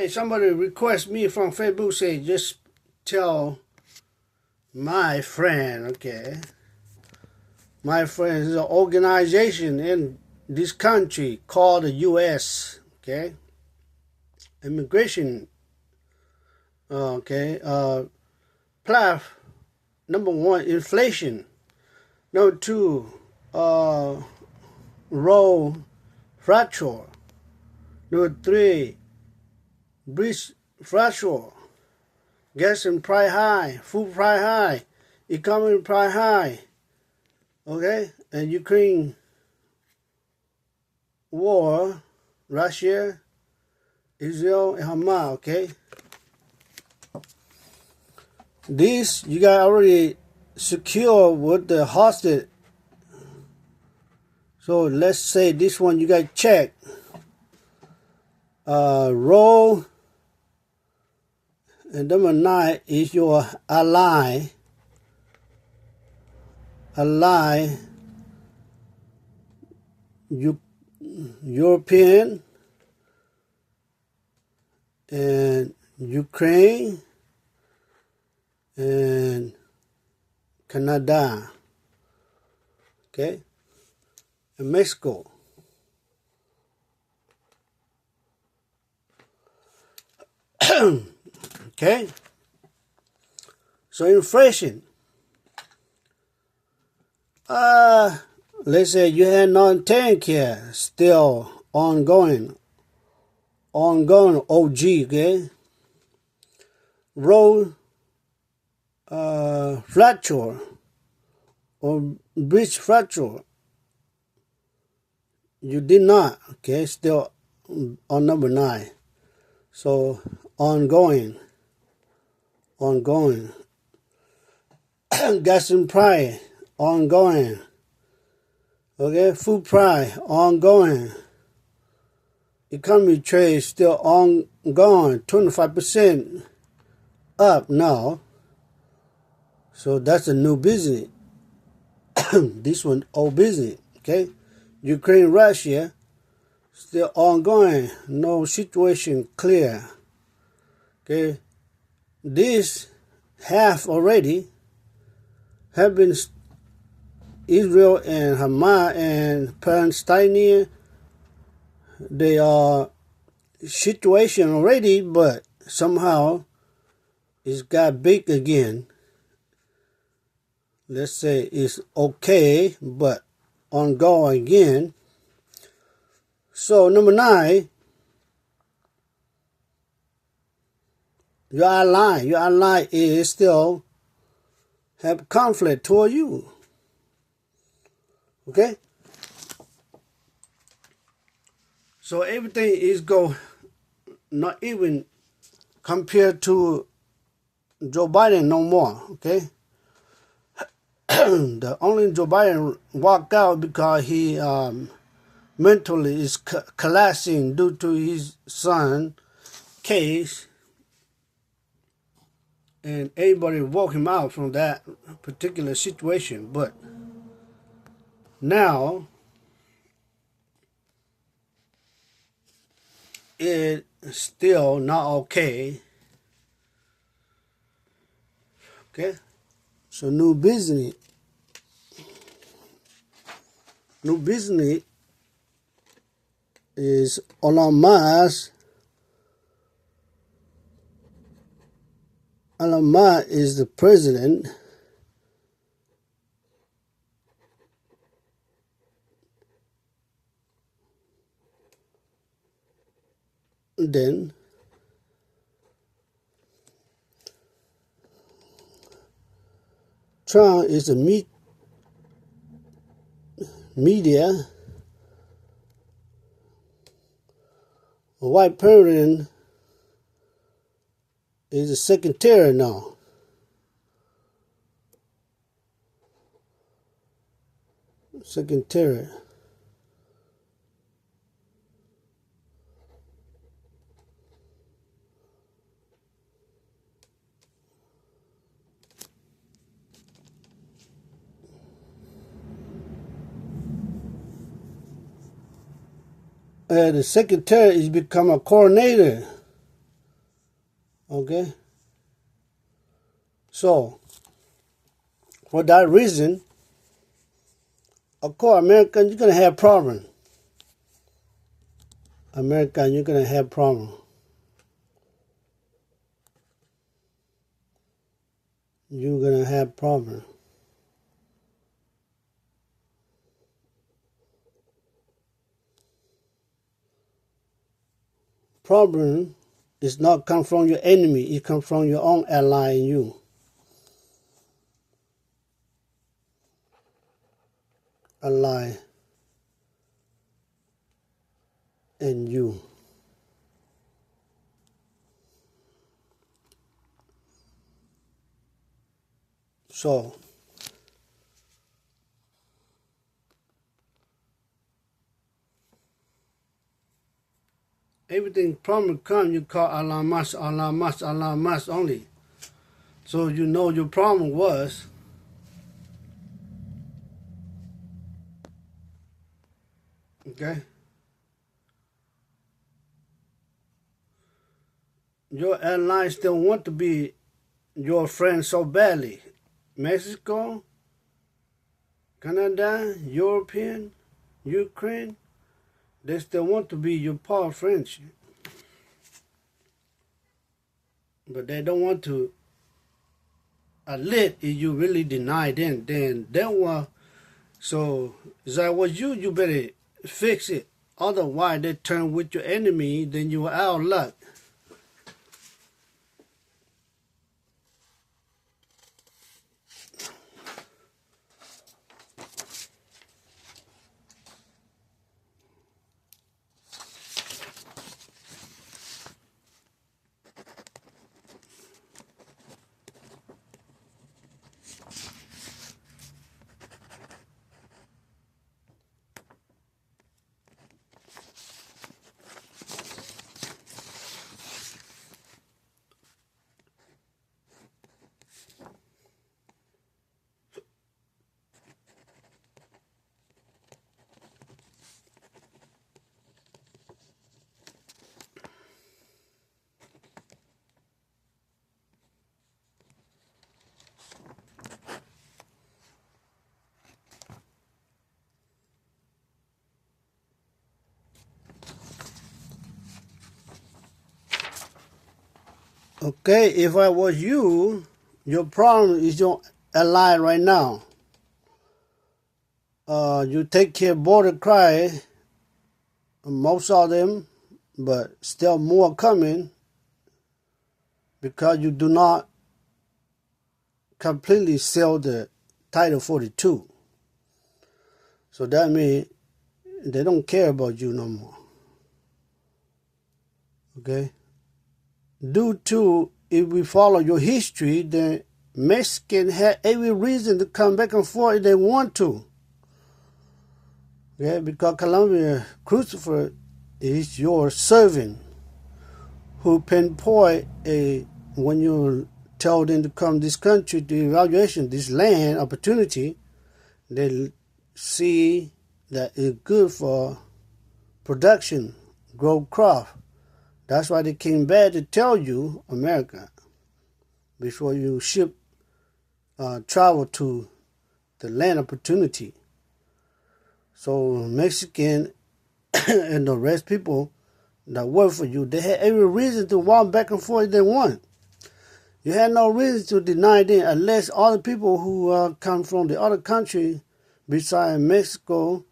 Hey, somebody request me from Facebook, say just tell my friend, okay? My friend is an organization in this country called the U.S., okay? Immigration, okay? Plaf, number one, inflation. Number two, row fracture. Number three, breach fracture. Gas and price high, food price high, economy price high, okay? And Ukraine war, Russia, Israel, and Hamas, okay? This you got already secure with the hostage. So let's say this one you got check. Roll and number 9 is your ally. European and Ukraine and Canada, okay, and Mexico. Okay, so inflation. Let's say you had non-tank here, still ongoing OG, okay? Road fracture or bridge fracture. You did not, okay? Still on number 9. So ongoing. Gas and price, ongoing. Okay, food price, ongoing. Economy trade still ongoing, 25% up now. So that's a new business. This one old business, okay? Ukraine, Russia, still ongoing, no situation clear. Okay, this half already have been Israel and Hamas and Palestinian. They are situation already, but somehow it's got big again. Let's say it's okay, but ongoing again. So number 9, your ally is still have conflict toward you. Okay? So everything is not even compared to Joe Biden no more. Okay? The only Joe Biden walked out because he mentally is collapsing due to his son case, and everybody woke him out from that particular situation. But now it's still not okay. Okay, so new business is Elon Musk. Elon Musk is the president. Then Trump is the media. A white president is a secretary now. Secretary. The secretary is become a coordinator. Okay? So, for that reason, of course, America, you're going to have problems. America, you're going to have problems. You're going to have problems. Problem is not come from your enemy. It comes from your own ally in you. Ally in you. So, everything problem come, you call Allah mas, Allah mas, Allah mas only. So you know your problem was okay. Your allies still want to be your friend so badly. Mexico, Canada, European, Ukraine, they still want to be your part of friendship. But they don't want to admit if you really deny them. Then that one, so if that was you, you better fix it. Otherwise, they turn with your enemy, then you are out of luck. Okay, if I was you, your problem is your ally right now. You take care of border cry, most of them, but still more coming because you do not completely sell the Title 42. So that means they don't care about you no more. Okay? Due to, if we follow your history, then Mexicans have every reason to come back and forth if they want to. Okay? Because Columbia Christopher is your servant who pinpoint when you tell them to come this country, the evaluation, this land opportunity, they see that it's good for production, grow crop. That's why they came back to tell you, America, before you travel to the land opportunity. So Mexican and the rest people that work for you, they had every reason to walk back and forth if they want. You had no reason to deny them unless other people who come from the other country besides Mexico,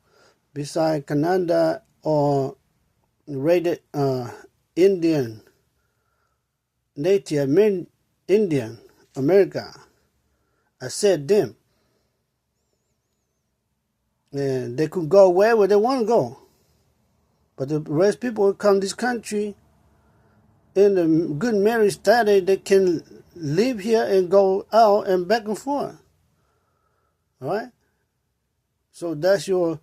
besides Canada, or rated Indian, Native Indian, America. I said them. And they could go wherever they want to go. But the rest people who come to this country in the good marriage status, they can live here and go out and back and forth. All right? So that's your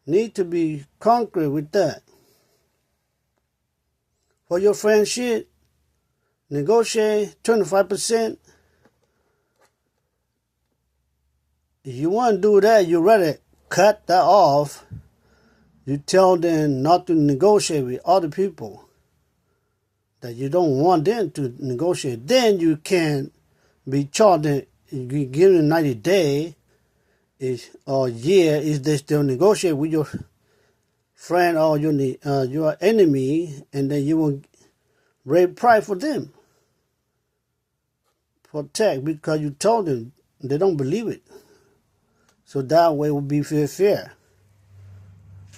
need to be concrete with that. For your friendship, negotiate 25%. If you want to do that, you rather cut that off. You tell them not to negotiate with other people. that you don't want them to negotiate, then you can be charged. You give them 90 days or year is they still negotiate with your friend or your enemy, and then you will raise price for them for tax because you told them they don't believe it. So that way it will be fair.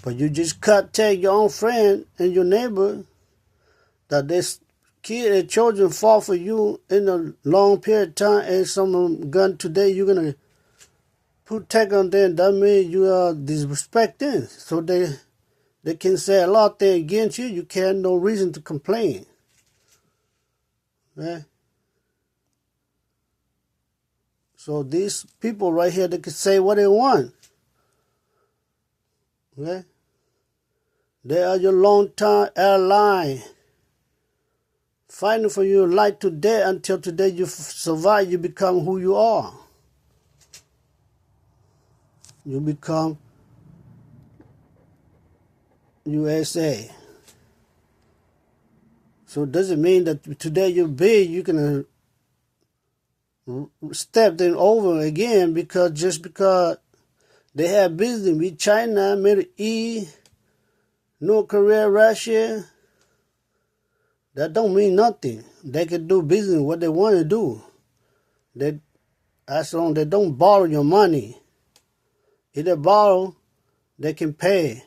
But you just take your own friend and your neighbor that this kid and children fall for you in a long period of time, and some gun today you're gonna put tag on them. That means you are disrespecting. So they can say a lot of things against you. You can't no reason to complain. Right? So these people right here, they can say what they want. Okay? They are your long-time ally, fighting for your life today until today you survive, you become who you are. You become USA. So it doesn't mean that today you're big, you can step them over again just because they have business with China, Middle East, North Korea, Russia. That don't mean nothing. They can do business what they want to do. As long as they don't borrow your money. If they borrow, they can pay.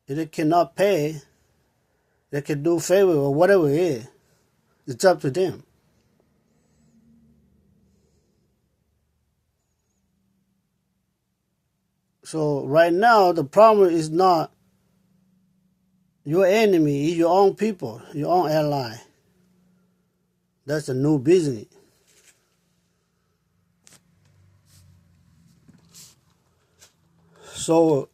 If they cannot pay, they can do favor or whatever it is. It's up to them. So right now, the problem is not your enemy, it's your own people, your own ally. That's a new business. So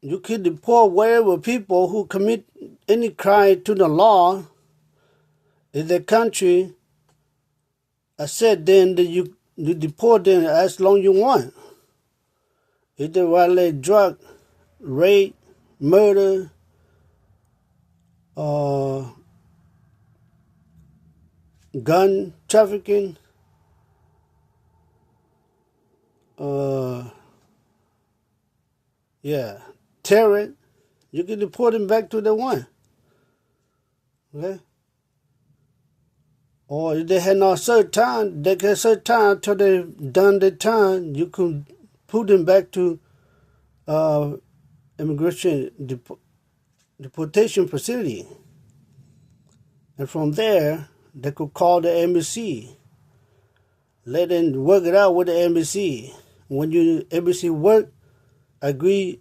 you can deport wherever people who commit any crime to the law in the country. I said then that you deport them as long as you want. If they violate drug, rape, murder, gun trafficking, terror, you can deport them back to the one. Okay? Or if they had not served time, they can serve time until they've done their time. You can put them back to immigration deportation facility. And from there, they could call the embassy. Let them work it out with the embassy. When you embassy work, agree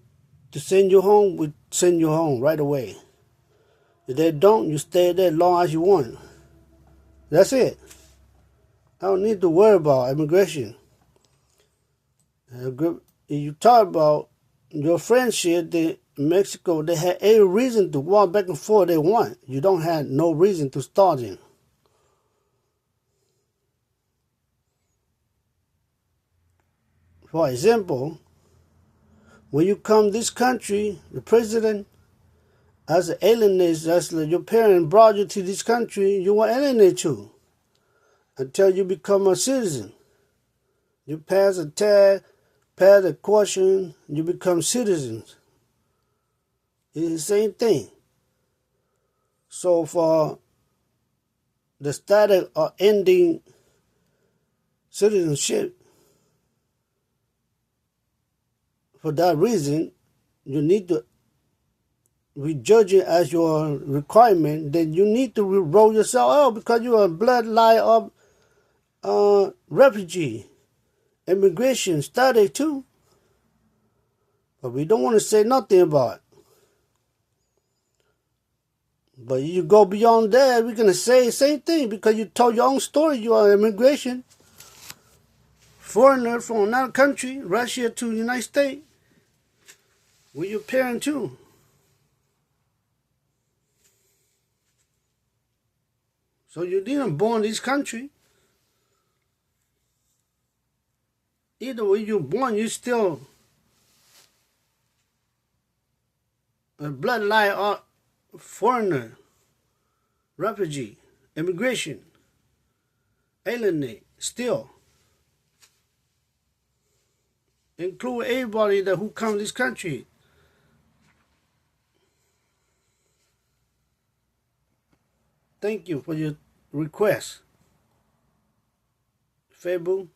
to send you home, we send you home right away. If they don't, you stay there as long as you want. That's it. I don't need to worry about immigration. If you talk about your friendship, in Mexico, they had every reason to walk back and forth they want. You don't have no reason to start them. For example, when you come this country, the president, as an alienate, as your parents brought you to this country, you will alienate you until you become a citizen. You pass a test, pass a question, you become citizens. It's the same thing. So for the status of ending citizenship, for that reason, you need to we judge it as your requirement, then you need to roll yourself out because you are a bloodline of refugee, immigration, study too. But we don't want to say nothing about it. But you go beyond that, we're going to say the same thing because you told your own story. You are immigration, foreigner from another country, Russia to the United States, with your parent too. So you didn't born in this country. Either way you're born, you still a bloodline foreigner, refugee, immigration, alienate, steal. Include everybody that who come to this country. Thank you for your request. Facebook,